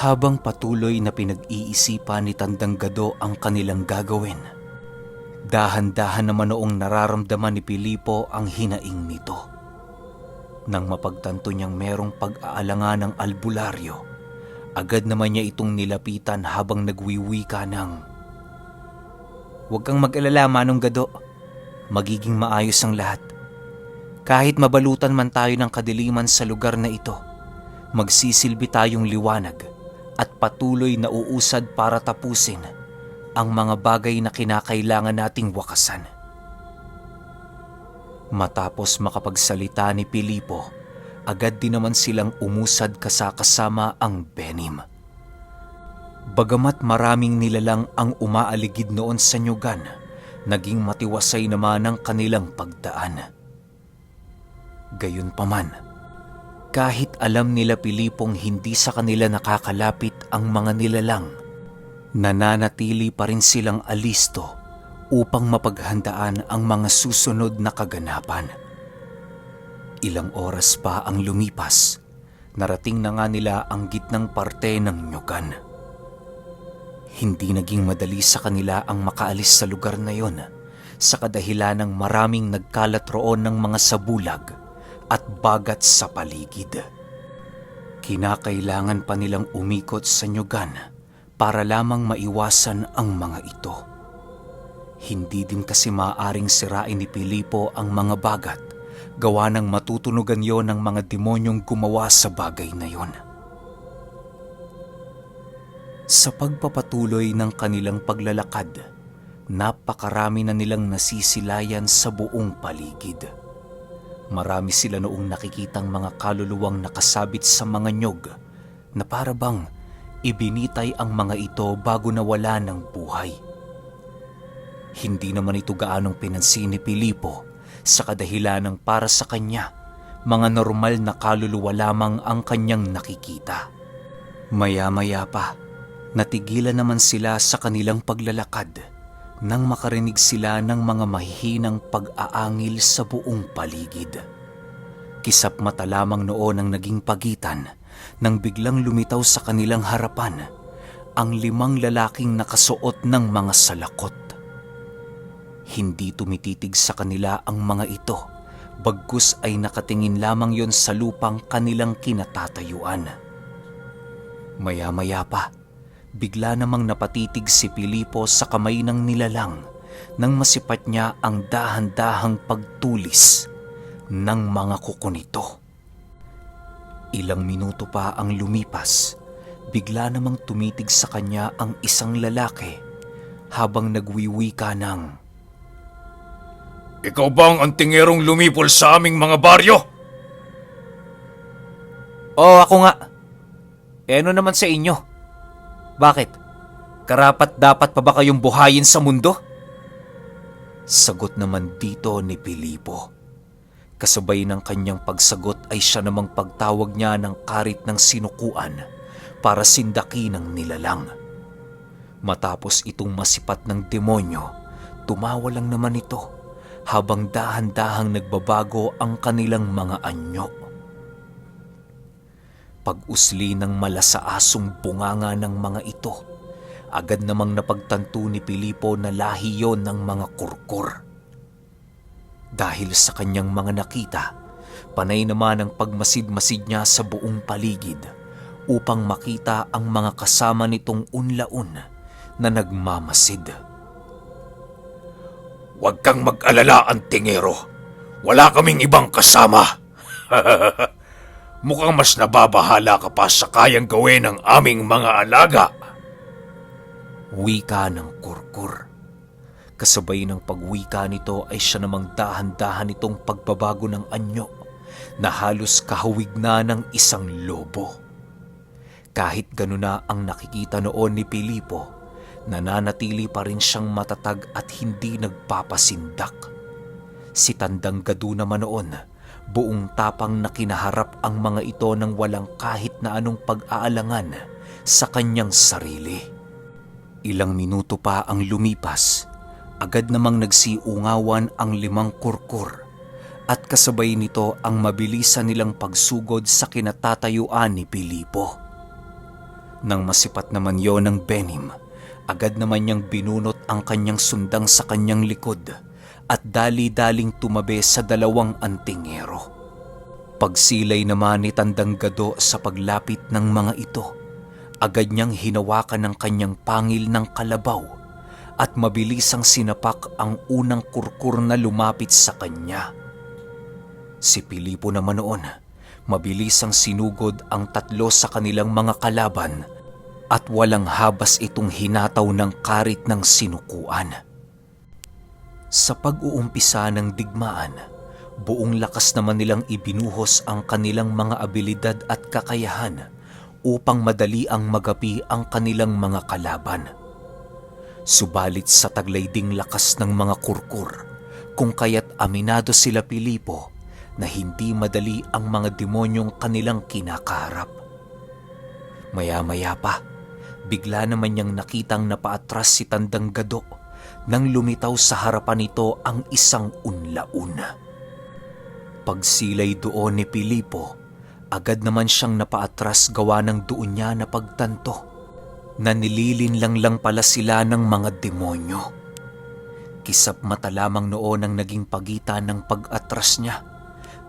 Habang patuloy na pinag-iisipan ni Tandang Gado ang kanilang gagawin, dahan-dahan naman noong nararamdaman ni Pilipo ang hinaing nito. Nang mapagtanto niyang merong pag-aalangan ng albularyo, agad naman niya itong nilapitan habang nagwiwika ng, "Huwag kang mag-alala, Manong Gado. Magiging maayos ang lahat. Kahit mabalutan man tayo ng kadiliman sa lugar na ito, magsisilbi tayong liwanag at patuloy na uusad para tapusin ang mga bagay na kinakailangan nating wakasan." Matapos makapagsalita ni Pilipo, agad din naman silang umusad kasama ang Benim. Bagamat maraming nilalang ang umaaligid noon sa nyugan, naging matiwasay naman ang kanilang pagdaan. Gayunpaman, kahit alam nila Pilipong hindi sa kanila nakakalapit ang mga nilalang, nananatili pa rin silang alisto upang mapaghandaan ang mga susunod na kaganapan. Ilang oras pa ang lumipas, narating na nga nila ang gitnang parte ng nyugan. Hindi naging madali sa kanila ang makaalis sa lugar na yon sa kadahilan ng maraming nagkalat roon ng mga sabulag at bagat sa paligid. Kinakailangan pa nilang umikot sa nyugan para lamang maiwasan ang mga ito. Hindi din kasi maaaring sirain ni Pilipo ang mga bagat, gawa ng matutunugan yon ng mga demonyong gumawa sa bagay na yon. Sa pagpapatuloy ng kanilang paglalakad, napakarami na nilang nasisilayan sa buong paligid. Marami sila noong nakikitang mga kaluluwang nakasabit sa mga nyog na para bang ibinitay ang mga ito bago nawala ng buhay. Hindi naman ito gaanong pinansin ni Pilipo sa kadahilan ng para sa kanya, mga normal na kaluluwa lamang ang kanyang nakikita. Maya-maya pa, natigilan naman sila sa kanilang paglalakad nang makarinig sila ng mga mahihinang pag-aangil sa buong paligid. Kisap mata lamang noon ang naging pagitan nang biglang lumitaw sa kanilang harapan ang 5 lalaking nakasuot ng mga salakot. Hindi tumititig sa kanila ang mga ito, bagkus ay nakatingin lamang yon sa lupang kanilang kinatatayuan. Maya-maya pa, bigla namang napatitig si Pilipo sa kamay ng nilalang nang masipat niya ang dahan-dahang pagtulis ng mga kuko nito. Ilang minuto pa ang lumipas, bigla namang tumitig sa kanya ang isang lalaki habang nagwiwika ng, "Ikaw bang ang tingerong lumipol sa aming mga baryo?" "Oo, ako nga. Ano naman sa inyo? Bakit? Karapat-dapat pa ba kayong buhayin sa mundo?" Sagot naman dito ni Pilipo. Kasabay ng kanyang pagsagot ay siya namang pagtawag niya ng karit ng sinukuan para sindakin ng nilalang. Matapos itong masipat ng demonyo, tumawa lang naman ito habang dahan-dahang nagbabago ang kanilang mga anyo. Pag-usli ng malasaasong bunganga ng mga ito, agad namang napagtanto ni Pilipo na lahi yon ng mga kurkur. Dahil sa kanyang mga nakita, panay naman ang pagmasid-masid niya sa buong paligid upang makita ang mga kasama nitong unlaon na nagmamasid. "Huwag kang mag-alala, antingero. Wala kaming ibang kasama. Mukhang mas nababahala ka pa sa kayang gawin ng aming mga alaga." Wika ng kurkur. Kasabay ng pagwika nito ay siya namang dahan-dahan itong pagbabago ng anyo na halos kahawig na ng isang lobo. Kahit gano'n na ang nakikita noon ni Pilipo, nananatili pa rin siyang matatag at hindi nagpapasindak. Si Tandang Gado naman noon, buong tapang na kinaharap ang mga ito nang walang kahit na anong pag-aalangan sa kanyang sarili. Ilang minuto pa ang lumipas, agad namang nagsiungawan ang 5 kurkur at kasabay nito ang mabilisan nilang pagsugod sa kinatatayuan ni Pilipo. Nang masipat naman yon ng Benim, agad naman niyang binunot ang kanyang sundang sa kanyang likod at dali-daling tumabi sa dalawang antingero. Pagsilay naman ni Tandang Gado sa paglapit ng mga ito, agad niyang hinawakan ng kanyang pangil ng kalabaw at mabilisang sinapak ang unang kurkur na lumapit sa kanya. Si Pilipo naman noon, mabilisang sinugod ang tatlo sa kanilang mga kalaban at walang habas itong hinataw ng karit ng sinukuan. Sa pag-uumpisa ng digmaan, buong lakas naman nilang ibinuhos ang kanilang mga abilidad at kakayahan upang madali ang magapi ang kanilang mga kalaban. Subalit sa taglay ding lakas ng mga kurkur, kung kaya't aminado sila Pilipo na hindi madali ang mga demonyong kanilang kinakaharap. Maya-maya pa, bigla naman niyang nakitang napaatras si Tandang Gado nang lumitaw sa harapan nito ang isang unlaun. Pagsilay doon ni Pilipo, agad naman siyang napaatras gawa ng doon niya na pagtanto na nililinlang lang pala sila ng mga demonyo. Kisap mata lamang noon ang naging pagitan ng pag-atras niya.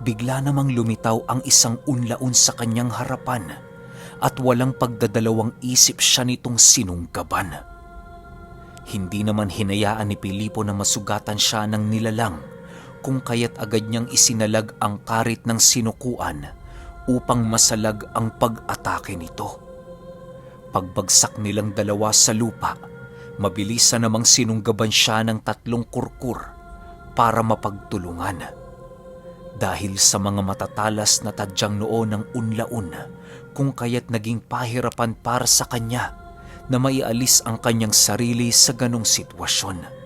Bigla namang lumitaw ang isang unlaun sa kanyang harapan at walang pagdadalawang isip siya nitong sinunggaban. Hindi naman hinayaan ni Pilipo na masugatan siya ng nilalang, kung kaya't agad niyang isinalag ang karit ng sinukuan upang masalag ang pag-atake nito. Pagbagsak nilang dalawa sa lupa, mabilis na namang sinunggaban siya ng 3 kurkur para mapagtulungan. Dahil sa mga matatalas na tadyang noo ng unlaun, kung kaya't naging pahirapan para sa kanya na maialis ang kanyang sarili sa ganong sitwasyon.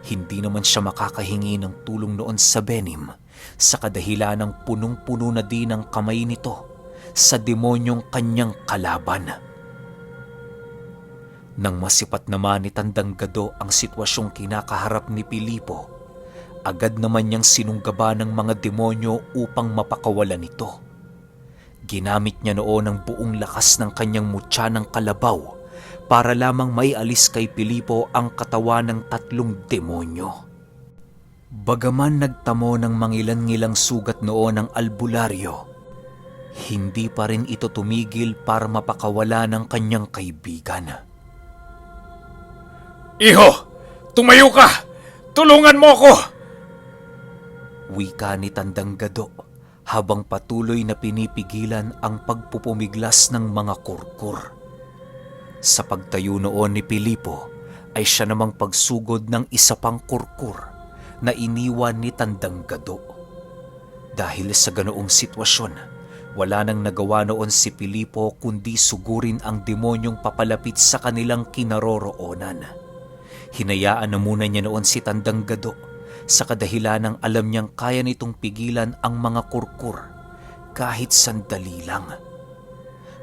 Hindi naman siya makakahingi ng tulong noon sa Benim sa kadahilan ng punong-puno na din ang kamay nito sa demonyong kanyang kalaban. Nang masipat naman ni Tandang Gado ang sitwasyong kinakaharap ni Pilipo, agad naman niyang sinunggaban ng mga demonyo upang mapakawalan ito. Ginamit niya noon ang buong lakas ng kanyang mutya ng kalabaw para lamang maialis kay Pilipo ang katawan ng 3 demonyo. Bagaman nagtamo ng mangilan-ngilang sugat noon ang albularyo, hindi pa rin ito tumigil para mapakawala ng kanyang kaibigan. Iho, tumayo ka! Tulungan mo ako! Wika ni Tandang Gado habang patuloy na pinipigilan ang pagpupumiglas ng mga kurkur. Sa pagtayo noon ni Pilipo ay siya namang pagsugod ng isa pang kurkur na iniwan ni Tandang Gado. Dahil sa ganoong sitwasyon, wala nang nagawa noon si Pilipo kundi sugurin ang demonyong papalapit sa kanilang kinaroroonan. Hinayaan na muna niya noon si Tandang Gado sa kadahilan ng alam niyang kaya nitong pigilan ang mga kurkur kahit sandali lang.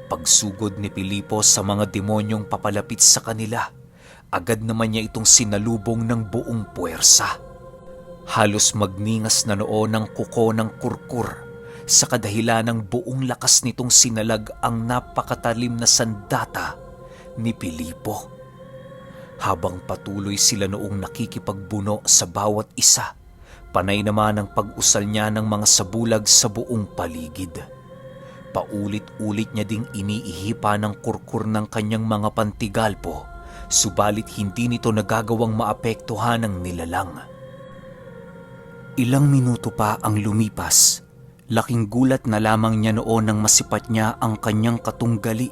Pagsugod ni Pilipo sa mga demonyong papalapit sa kanila, agad naman niya itong sinalubong ng buong puwersa. Halos magningas na noon ang kuko ng kurkur sa kadahilan ng buong lakas nitong sinalag ang napakatalim na sandata ni Pilipo. Habang patuloy sila noong nakikipagbuno sa bawat isa, panay naman ang pag-usal niya ng mga sabulag sa buong paligid. Paulit-ulit niya ding iniihipa ng kurkur ng kanyang mga pantigalpo, subalit hindi nito nagagawang maapektuhan ng nilalang. Ilang minuto pa ang lumipas, laking gulat na lamang niya noon nang masipat niya ang kanyang katunggali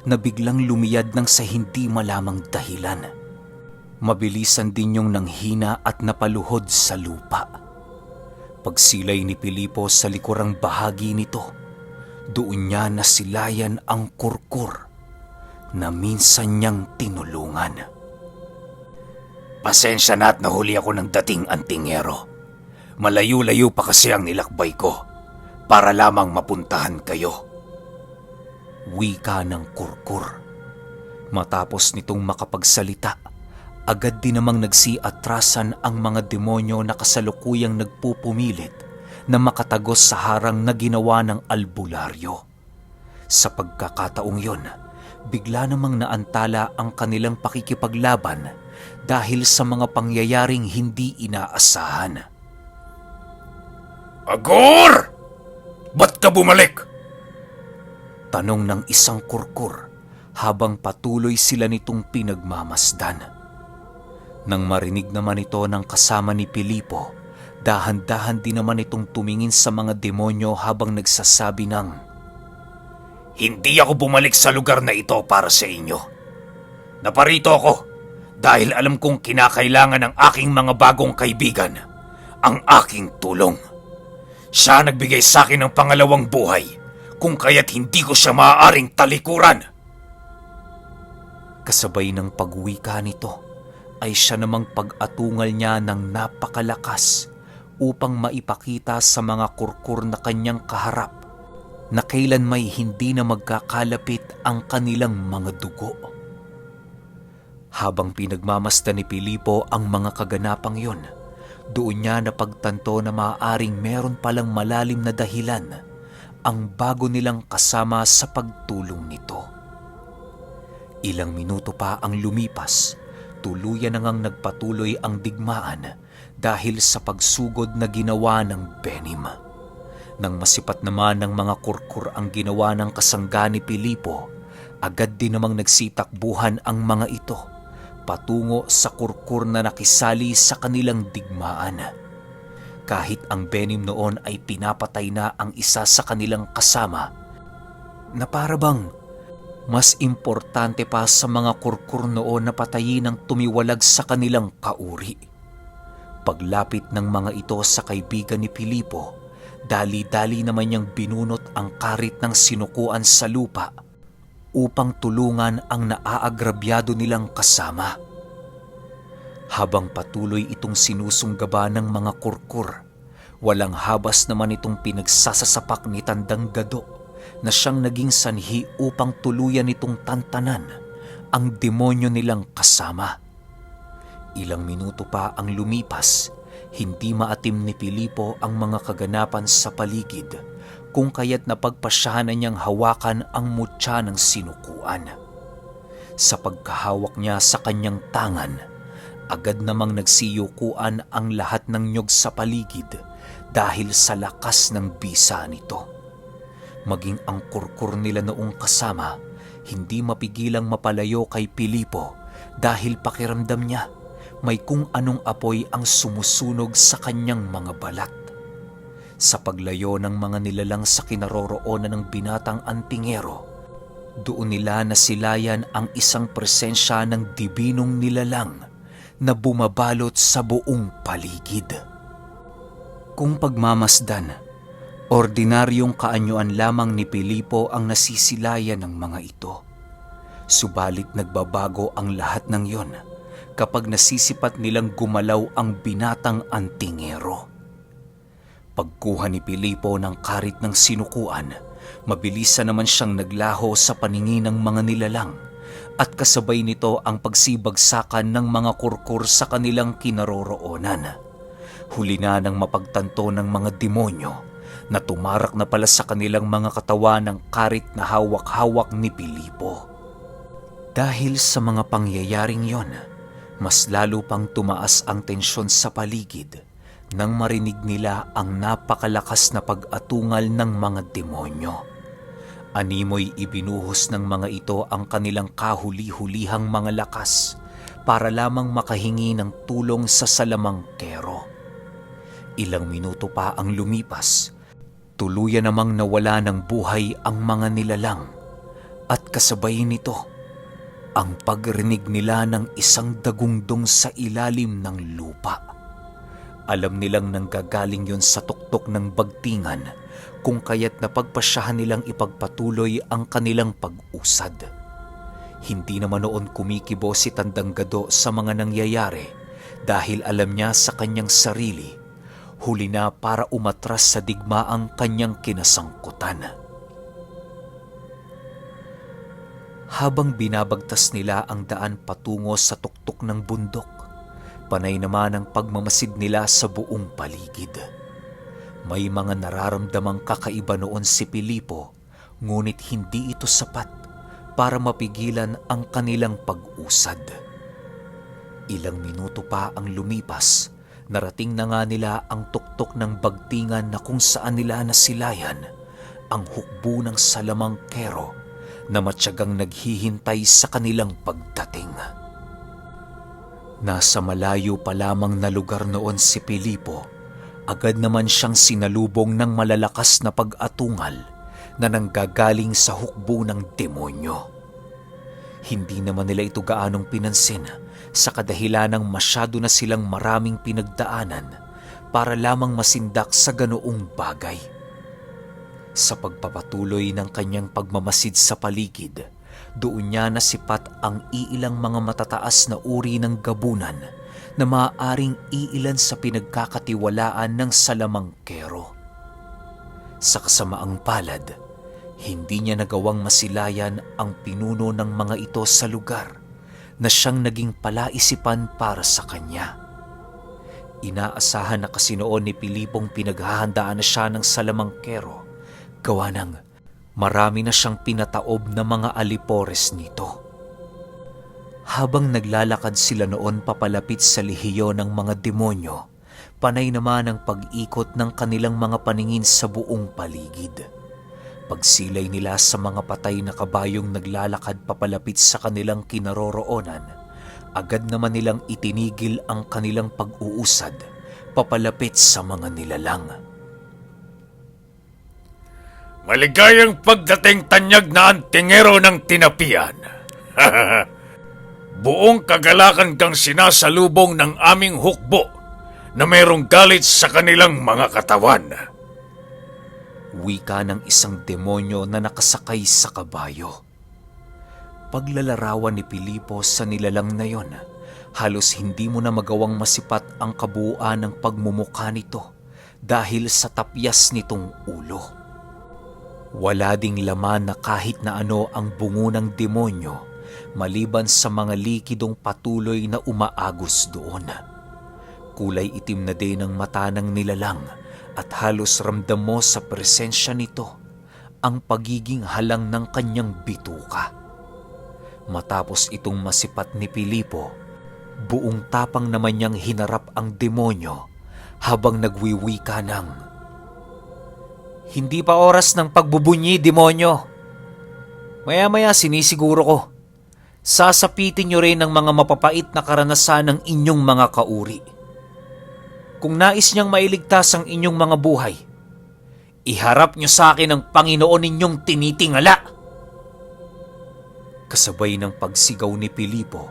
na biglang lumiyad ng sa hindi malamang dahilan. Mabilisan din yung nanghina at napaluhod sa lupa. Pagsilay ni Pilipo sa likurang bahagi nito, doon niya nasilayan ang kurkur na minsan niyang tinulungan. Pasensya na at nahuli ako ng dating antingero. Malayo-layo pa kasi ang nilakbay ko para lamang mapuntahan kayo. Wika ng kurkur. Matapos nitong makapagsalita, agad din namang nagsiatrasan ang mga demonyo na kasalukuyang nagpupumilit na makatagos sa harang na ginawa ng albularyo. Sa pagkakataong yon, bigla namang naantala ang kanilang pakikipaglaban dahil sa mga pangyayaring hindi inaasahan. Agor! Ba't ka bumalik? Tanong ng isang kurkur habang patuloy sila nitong pinagmamasdan. Nang marinig naman ito ng kasama ni Pilipo, dahan-dahan din naman itong tumingin sa mga demonyo habang nagsasabi ng, Hindi ako bumalik sa lugar na ito para sa inyo. Naparito ako dahil alam kong kinakailangan ng aking mga bagong kaibigan ang aking tulong. Siya nagbigay sa akin ng pangalawang buhay kung kaya't hindi ko siya maaaring talikuran. Kasabay ng pagwika nito ay siya namang pag-atungal niya ng napakalakas upang maipakita sa mga kurkur na kanyang kaharap na kailan may hindi na magkakalapit ang kanilang mga dugo. Habang pinagmamasdan ni Pilipo ang mga kaganapang yon, doon niya napagtanto na maaaring meron palang malalim na dahilan ang bago nilang kasama sa pagtulong nito. Ilang minuto pa ang lumipas, tuluyan na ngang nagpatuloy ang digmaan dahil sa pagsugod na ginawa ng Benim. Nang masipat naman ng mga kurkur ang ginawa ng kasangga ni Pilipo, agad din namang nagsitakbuhan ang mga ito patungo sa kurkur na nakisali sa kanilang digmaan. Kahit ang Benim noon ay pinapatay na ang isa sa kanilang kasama, na parabang mas importante pa sa mga kurkur noon na patayin ang tumiwalag sa kanilang kauri. Paglapit ng mga ito sa kaibigan ni Pilipo, dali-dali naman niyang binunot ang karit ng sinukuan sa lupa upang tulungan ang naaagrabyado nilang kasama. Habang patuloy itong sinusunggaban ng mga kurkur, walang habas naman itong pinagsasasapak ni Tandang Gado na siyang naging sanhi upang tuluyan nitong tantanan ang demonyo nilang kasama. Ilang minuto pa ang lumipas, hindi maatim ni Pilipo ang mga kaganapan sa paligid kung kaya't napagpasyahan niyang hawakan ang mutya ng sinukuan. Sa pagkahawak niya sa kanyang tangan, agad namang nagsiyukuan ang lahat ng nyog sa paligid dahil sa lakas ng bisa nito. Maging ang kurkur nila noong kasama, hindi mapigilang mapalayo kay Pilipo dahil pakiramdam niya may kung anong apoy ang sumusunog sa kanyang mga balat. Sa paglayo ng mga nilalang sa kinaroroonan ng binatang antingero, doon nila nasilayan ang isang presensya ng dibinong nilalang na bumabalot sa buong paligid. Kung pagmamasdan, ordinaryong kaanyuan lamang ni Pilipo ang nasisilayan ng mga ito. Subalit nagbabago ang lahat ng yon kapag nasisipat nilang gumalaw ang binatang antingero. Pagkuha ni Pilipo ng karit ng sinukuan, mabilisan naman siyang naglaho sa paningin ng mga nilalang at kasabay nito ang pagsibagsakan ng mga kurkur sa kanilang kinaroroonan. Huli na nang mapagtanto ng mga demonyo na tumarak na pala sa kanilang mga katawan ng karit na hawak-hawak ni Pilipo. Dahil sa mga pangyayaring yon, mas lalo pang tumaas ang tensyon sa paligid nang marinig nila ang napakalakas na pag-atungal ng mga demonyo. Animoy ibinuhos ng mga ito ang kanilang kahuli-hulihang mga lakas para lamang makahingi ng tulong sa salamangkero. Ilang minuto pa ang lumipas, tuluyan namang nawala ng buhay ang mga nilalang at kasabay nito ang pagrinig nila ng isang dagungdong sa ilalim ng lupa. Alam nilang nanggagaling yon sa tuktok ng bagtingan kung kaya't napagpasyahan nilang ipagpatuloy ang kanilang pag-usad. Hindi naman noon kumikibo si Tandang Gado sa mga nangyayari dahil alam niya sa kanyang sarili, huli na para umatras sa digmaang kanyang kinasangkutan. Habang binabagtas nila ang daan patungo sa tuktok ng bundok, panay naman ang pagmamasid nila sa buong paligid. May mga nararamdamang kakaiba noon si Pilipo, ngunit hindi ito sapat para mapigilan ang kanilang pag-usad. Ilang minuto pa ang lumipas, narating na nga nila ang tuktok ng bagtingan na kung saan nila nasilayan ang hukbo ng salamangkero na matyagang naghihintay sa kanilang pagdating. Nasa malayo pa lamang na lugar noon si Pilipo, agad naman siyang sinalubong ng malalakas na pag-atungal na nanggagaling sa hukbo ng demonyo. Hindi naman nila ito gaanong pinansin sa kadahilanang masyado na silang maraming pinagdaanan para lamang masindak sa ganoong bagay. Sa pagpapatuloy ng kanyang pagmamasid sa paligid, doon niya nasipat ang iilang mga matataas na uri ng gabunan na maaaring iilan sa pinagkakatiwalaan ng salamangkero. Sa kasamaang palad, hindi niya nagawang masilayan ang pinuno ng mga ito sa lugar na siyang naging palaisipan para sa kanya. Inaasahan na kasi noon ni Pilipong pinaghahandaan na siya ng salamangkero, gawa ng marami na siyang pinataob na mga alipores nito. Habang naglalakad sila noon papalapit sa lihiyo ng mga demonyo, panay naman ang pag-ikot ng kanilang mga paningin sa buong paligid. Pagsilay nila sa mga patay na kabayong naglalakad papalapit sa kanilang kinaroroonan, agad naman nilang itinigil ang kanilang pag-uusad papalapit sa mga nilalang. Maligayang pagdating tanyag na antingero ng tinapian. Buong kagalakan kang sinasalubong ng aming hukbo na mayroong galit sa kanilang mga katawan. Wika ng isang demonyo na nakasakay sa kabayo. Paglalarawan ni Pilipo sa nilalang na yon, halos hindi mo na magawang masipat ang kabuuan ng pagmumukha nito dahil sa tapyas nitong ulo. Wala ding laman na kahit na ano ang bungo ng demonyo maliban sa mga likidong patuloy na umaagos doon. Kulay itim na din ang mata ng nilalang at halos ramdam mo sa presensya nito ang pagiging halang ng kanyang bituka. Matapos itong masipat ni Pilipo, buong tapang naman niyang hinarap ang demonyo habang nagwiwika ng, "Hindi pa oras ng pagbubunyi, demonyo. Maya-maya sinisiguro ko, sasapitin niyo rin ang mga mapapait na karanasan ng inyong mga kauri. Kung nais niyang mailigtas ang inyong mga buhay, iharap niyo sa akin ang Panginoon ninyong tinitingala." Kasabay ng pagsigaw ni Pilipo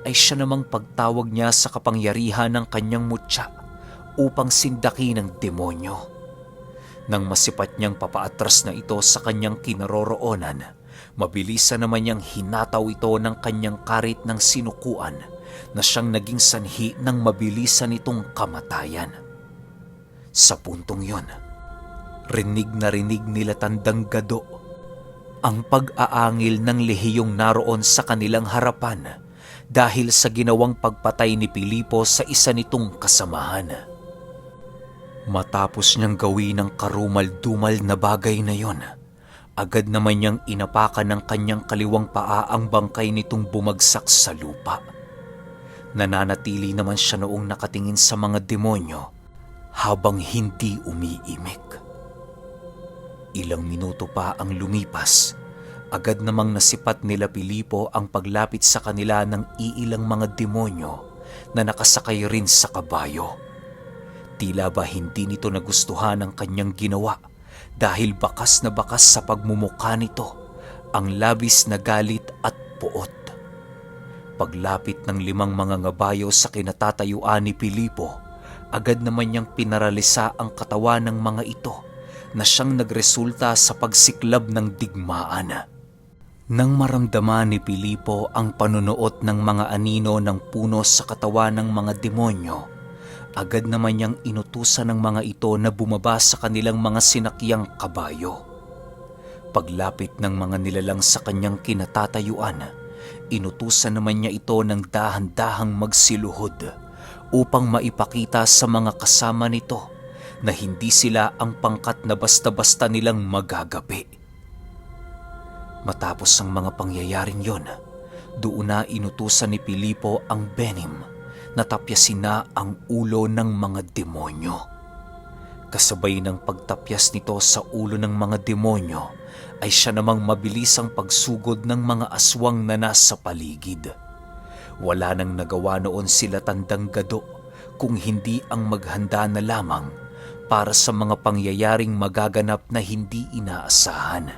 ay siya namang pagtawag niya sa kapangyarihan ng kanyang mutya upang sindakin ng demonyo. Nang masipat niyang papaatras na ito sa kanyang kinaroroonan, mabilisan naman niyang hinataw ito ng kanyang karit ng sinukuan na siyang naging sanhi ng mabilisan nitong kamatayan. Sa puntong yon, rinig na rinig nila Tandang Gado ang pag-aangil ng lihiyong naroon sa kanilang harapan dahil sa ginawang pagpatay ni Pilipo sa isa nitong kasamahan. Matapos niyang gawin ang karumal-dumal na bagay na yon, agad naman niyang inapakan ng kanyang kaliwang paa ang bangkay nitong bumagsak sa lupa. Nananatili naman siya noong nakatingin sa mga demonyo habang hindi umiimik. Ilang minuto pa ang lumipas, agad namang nasipat nila Pilipo ang paglapit sa kanila ng iilang mga demonyo na nakasakay rin sa kabayo. Tila ba hindi nito nagustuhan ang kanyang ginawa dahil bakas na bakas sa pagmumukha nito ang labis na galit at puot. Paglapit ng 5 mga ngabayo sa kinatatayuan ni Pilipo, agad naman niyang pinaralisa ang katawan ng mga ito na siyang nagresulta sa pagsiklab ng digmaan. Nang maramdaman ni Pilipo ang panunuot ng mga anino ng puno sa katawan ng mga demonyo, agad naman niyang inutusan ng mga ito na bumaba sa kanilang mga sinakyang kabayo. Paglapit ng mga nilalang sa kanyang kinatatayuan, inutusan naman niya ito ng dahan-dahang magsiluhod upang maipakita sa mga kasama nito na hindi sila ang pangkat na basta-basta nilang magagapi. Matapos ang mga pangyayaring yon, doon na inutusan ni Pilipo ang Benim na tapyasin na ang ulo ng mga demonyo. Kasabay ng pagtapyas nito sa ulo ng mga demonyo ay siya namang mabilis ang pagsugod ng mga aswang na nasa paligid. Wala nang nagawa noon sila Tandang Gado kung hindi ang maghanda na lamang para sa mga pangyayaring magaganap na hindi inaasahan.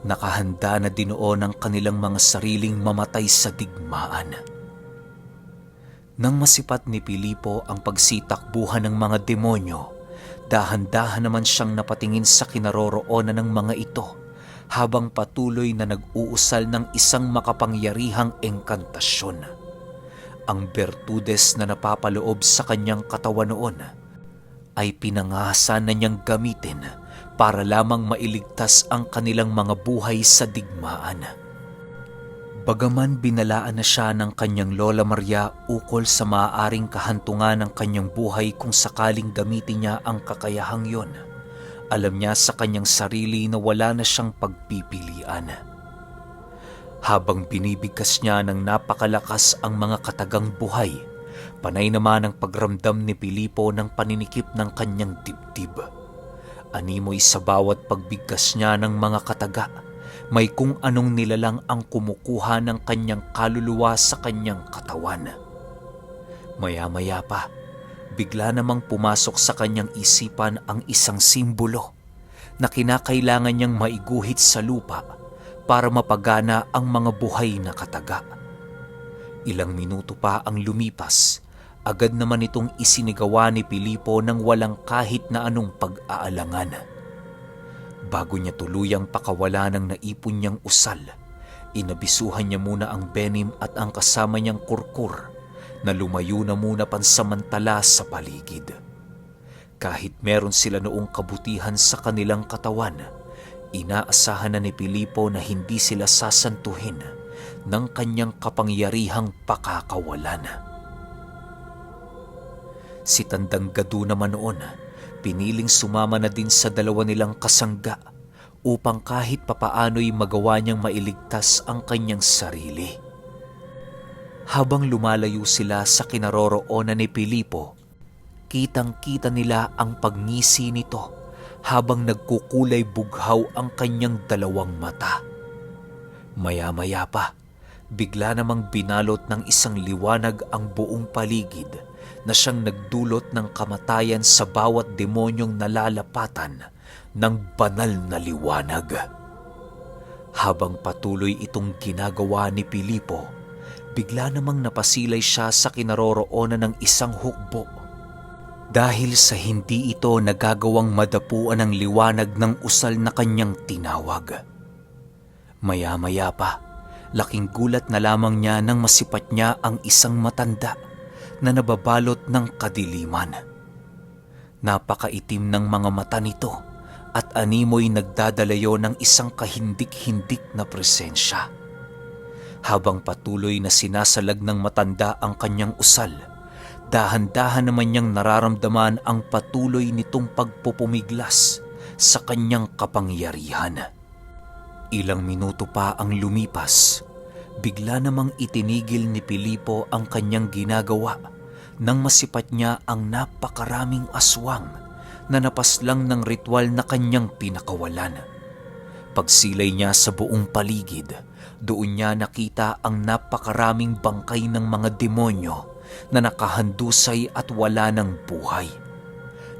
Nakahanda na din noon ang kanilang mga sariling mamatay sa digmaan. Nang masipat ni Pilipo ang pagsitakbuhan ng mga demonyo, dahan-dahan naman siyang napatingin sa kinaroroonan ng mga ito habang patuloy na nag-uusal ng isang makapangyarihang engkantasyon. Ang bertudes na napapaloob sa kanyang katawan noon ay pinangahasan na niyang gamitin para lamang mailigtas ang kanilang mga buhay sa digmaan. Bagaman binalaan na siya ng kanyang Lola Maria ukol sa maaaring kahantungan ng kanyang buhay kung sakaling gamitin niya ang kakayahang yon, alam niya sa kanyang sarili na wala na siyang pagpipilian. Habang binibigkas niya ng napakalakas ang mga katagang buhay, panay naman ang pagramdam ni Pilipo ng paninikip ng kanyang dibdib. Animoy sa bawat pagbigkas niya ng mga kataga, may kung anong nilalang ang kumukuha ng kanyang kaluluwa sa kanyang katawan. Maya-maya pa, bigla namang pumasok sa kanyang isipan ang isang simbolo na kinakailangan niyang maiguhit sa lupa para mapagana ang mga buhay na kataga. Ilang minuto pa ang lumipas, agad naman itong isinigawa ni Pilipo ng walang kahit na anong pag-aalangan. Bago niya tuluyang pakawala ng naipon niyang usal, inabisuhan niya muna ang Benim at ang kasama niyang kurkur na lumayo na muna pansamantala sa paligid. Kahit meron sila noong kabutihan sa kanilang katawan, inaasahan na ni Pilipo na hindi sila sasantuhin ng kanyang kapangyarihang pakakawalan. Si Tandang Gado naman noon, piniling sumama na din sa dalawa nilang kasangga upang kahit papaano'y magawa niyang mailigtas ang kanyang sarili. Habang lumalayo sila sa kinaroroonan ni Pilipo, kitang-kita nila ang pagngisi nito habang nagkukulay bughaw ang kanyang dalawang mata. Maya-maya pa, bigla namang binalot ng isang liwanag ang buong paligid na siyang nagdulot ng kamatayan sa bawat demonyong nalalapatan ng banal na liwanag. Habang patuloy itong ginagawa ni Pilipo, bigla namang napasilay siya sa kinaroroonan ng isang hukbo. Dahil sa hindi ito nagagawang madapuan ng liwanag ng usal na kanyang tinawag. Maya-maya pa, laking gulat na lamang niya nang masipat niya ang isang matanda na nababalot ng kadiliman. Napakaitim ng mga mata nito at animoy nagdadalayo ng isang kahindik-hindik na presensya. Habang patuloy na sinasalag ng matanda ang kanyang usal, dahan-dahan naman niyang nararamdaman ang patuloy nitong pagpupumiglas sa kanyang kapangyarihan. Ilang minuto pa ang lumipas, bigla namang itinigil ni Pilipo ang kanyang ginagawa nang masipat niya ang napakaraming aswang na napaslang ng ritual na kanyang pinakawalan. Pagsilay niya sa buong paligid, doon niya nakita ang napakaraming bangkay ng mga demonyo na nakahandusay at wala ng buhay.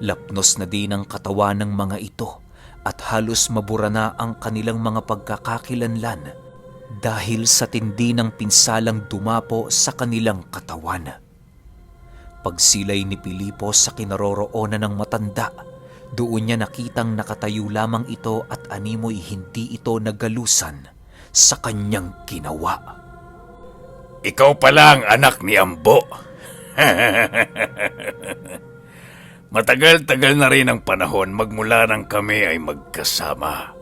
Lapnos na din ang katawan ng mga ito at halos mabura na ang kanilang mga pagkakakilanlan dahil sa tindi ng pinsalang dumapo sa kanilang katawan. Pagsilay ni Pilipo sa kinaroroonan ng matanda, doon niya nakitang nakatayo lamang ito at animoy hindi ito nagalusan sa kanyang ginawa. Ikaw pala ang anak ni Ambo. Matagal-tagal na rin ang panahon magmula nang kami ay magkasama.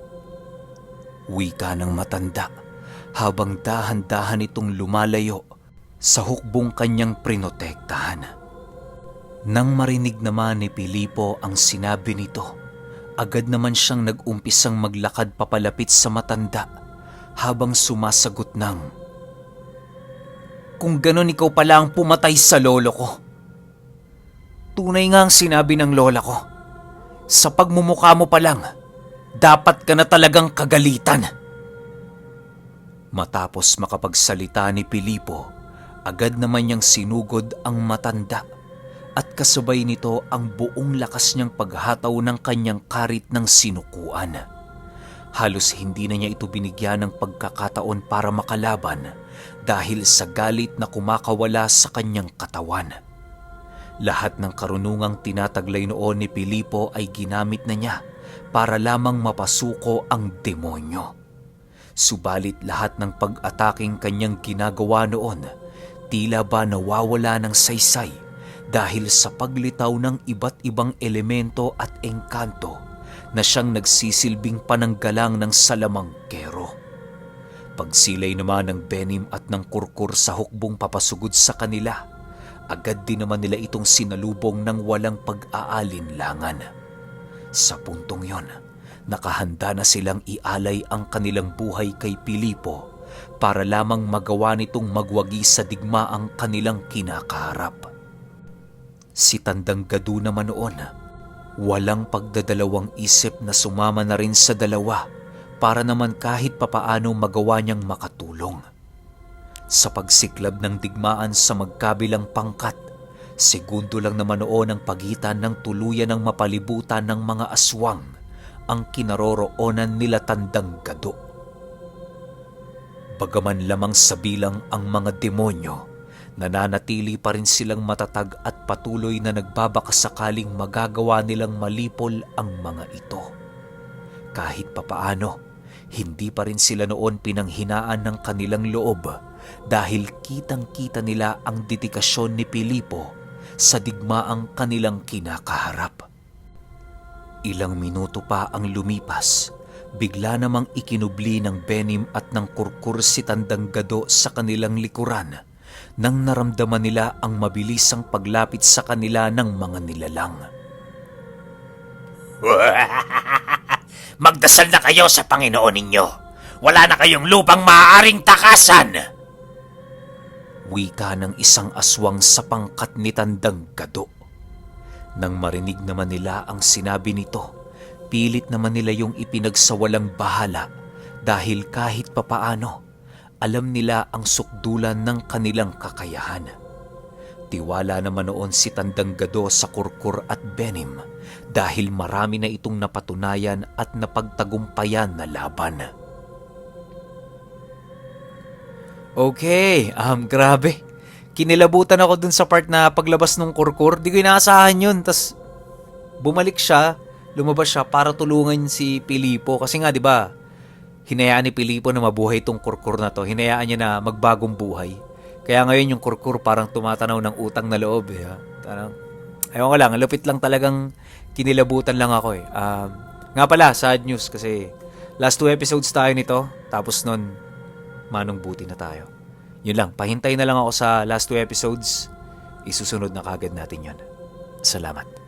Wika ng matanda habang dahan-dahan itong lumalayo sa hukbong kanyang prinotektahan. Nang marinig naman ni Pilipo ang sinabi nito, agad naman siyang nag-umpisang maglakad papalapit sa matanda habang sumasagot ng, "Kung ganon ikaw pala ang pumatay sa lolo ko." Tunay nga ang sinabi ng lola ko. Sa pagmumukha mo pa lang, dapat ka na talagang kagalitan. Matapos makapagsalita ni Pilipo, agad naman niyang sinugod ang matanda at kasabay nito ang buong lakas niyang paghataw ng kanyang karit ng sinukuan. Halos hindi na niya ito binigyan ng pagkakataon para makalaban dahil sa galit na kumakawala sa kanyang katawan. Lahat ng karunungang tinataglay noon ni Pilipo ay ginamit na niya para lamang mapasuko ang demonyo. Subalit lahat ng pag-ataking kanyang ginagawa noon, tila ba nawawala ng saysay dahil sa paglitaw ng iba't ibang elemento at engkanto na siyang nagsisilbing pananggalang ng salamangkero. Pagsilay naman ng Benim at ng Kurkur sa hukbong papasugod sa kanila, agad din naman nila itong sinalubong ng walang pag-aalinlangan. Sa puntong yon, nakahanda na silang ialay ang kanilang buhay kay Pilipo para lamang magawa nitong magwagi sa digmaang kanilang kinakaharap. Si Tandang Gadu naman noon, walang pagdadalawang isip na sumama na rin sa dalawa para naman kahit papaano magawa niyang makatulong. Sa pagsiklab ng digmaan sa magkabilang pangkat, segundo lang naman noon ang pagitan ng tuluyan ng mapalibutan ng mga aswang ang kinaroroonan nila Tandang Gadu. Bagaman lamang sa bilang ang mga demonyo, nananatili pa rin silang matatag at patuloy na nagbabakasakaling magagawa nilang malipol ang mga ito. Kahit papaano, hindi pa rin sila noon pinanghinaan ng kanilang loob dahil kitang-kita nila ang dedikasyon ni Pilipo sa digmaang kanilang kinakaharap. Ilang minuto pa ang lumipas, bigla namang ikinubli ng Benim at ng Kurkur si Tandang Gadu sa kanilang likuran nang naramdaman nila ang mabilisang paglapit sa kanila ng mga nilalang. Magdasal na kayo sa Panginoon ninyo. Wala na kayong lupang maaaring takasan. Wika ng isang aswang sa pangkat ni Tandang Gadu. Nang marinig naman nila ang sinabi nito, pilit naman nila yung ipinagsawalang bahala dahil kahit papaano, alam nila ang sukdulan ng kanilang kakayahan. Tiwala naman noon si Tandang Gadu sa Kurkur at Benim dahil marami na itong napatunayan at napagtagumpayan na laban. Okay, grabe. Kinilabutan ako dun sa part na paglabas ng Kurkur. Di ko inaasahan yun. Tas bumalik siya, lumabas siya para tulungan si Pilipo. Kasi nga, di ba, hinayaan ni Pilipo na mabuhay itong Kurkur na to. Hinayaan niya na magbagong buhay. Kaya ngayon yung Kurkur parang tumatanaw ng utang na loob. Parang, ayaw ko lang, lupit lang talagang kinilabutan lang ako. Nga pala, sad news kasi last 2 episodes tayo nito. Tapos nun, manong buti na tayo. Yun lang, pahintay na lang ako sa last 2 episodes. Isusunod na kagad natin yun. Salamat.